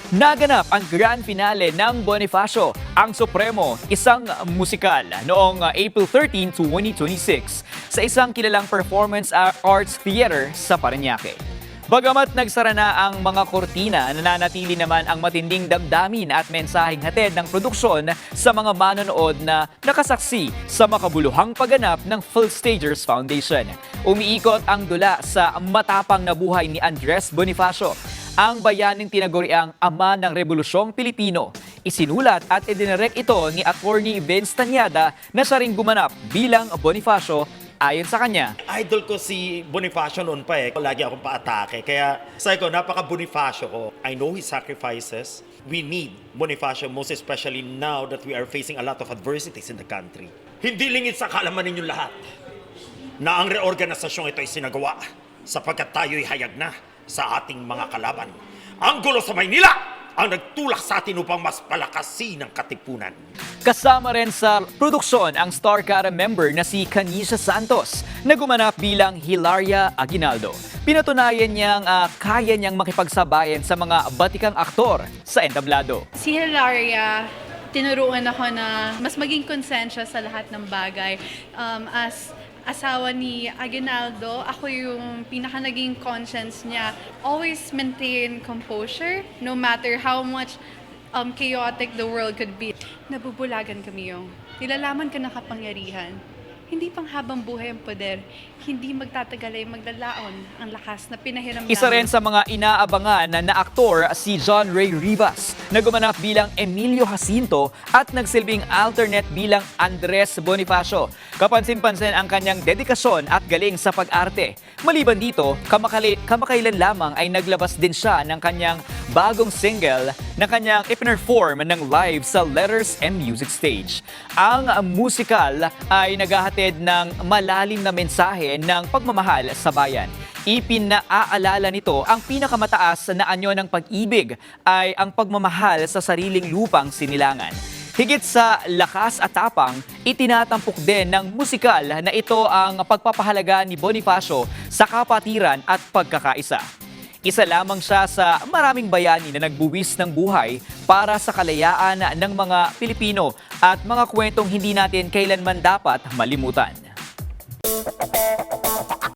Naganap ang grand finale ng Bonifacio, ang Supremo, isang musikal, noong April 13, 2026 sa isang kilalang performance arts theater sa Parañaque. Bagamat nagsara na ang mga kortina, nananatili naman ang matinding damdamin at mensaheng hatid ng produksyon sa mga manonood na nakasaksi sa makabuluhang pagganap ng Philstagers Foundation. Umiikot ang dula sa matapang na buhay ni Andres Bonifacio, ang bayaning tinaguriang ama ng Rebolusyong Pilipino. Isinulat at idinirect ito ni Attorney Vince Tañada na siya ring gumanap bilang Bonifacio. Ayon sa kanya, idol ko si Bonifacio noon pa eh. Lagi akong paatake. Kaya sabi ko, napaka-Bonifacio ko. I know his sacrifices. We need Bonifacio, most especially now that we are facing a lot of adversities in the country. Hindi lingid sa kalaman ninyong lahat na ang reorganisasyong ito ay sinagawa sapagkat tayo'y hayag na sa ating mga kalaban. Ang gulo sa Maynila ang nagtulak sa atin upang mas palakasin ang katipunan. kasama rin sa produksyon ang Star Cara member na si Kanisha Santos na gumanap bilang Hilaria Aguinaldo. Pinatunayan niyang kaya niyang makipagsabayan sa mga batikang aktor sa entablado. Si Hilaria, tinuruan ako na mas maging konsensya sa lahat ng bagay. As asawa ni Aguinaldo, ako yung pinaka naging conscience niya. Always maintain composure, no matter how much chaotic the world could be. Nabubulagan kami yung nilalaman ka ng kapangyarihan. Hindi pang habang buhay ang poder, hindi magtatagal ay maglalaon ang lakas na pinahiram namin. Isa rin sa mga inaabangan na aktor si John Ray Rivas na gumanap bilang Emilio Jacinto at nagsilbing alternate bilang Andres Bonifacio. Kapansin-pansin ang kanyang dedikasyon at galing sa pag-arte. Maliban dito, kamakailan lamang ay naglabas din siya ng kanyang bagong single na kanyang ipinerform ng live sa Letters and Music Stage. Ang musical ay naghahatid ng malalim na mensahe ng pagmamahal sa bayan. Ipinaalala nito ang pinakamataas na anyo ng pag-ibig ay ang pagmamahal sa sariling lupang sinilangan. Higit sa lakas at tapang, itinatampok din ng musikal na ito ang pagpapahalaga ni Bonifacio sa kapatiran at pagkakaisa. Isa lamang siya sa maraming bayani na nagbuwis ng buhay para sa kalayaan ng mga Pilipino at mga kwentong hindi natin kailanman dapat malimutan.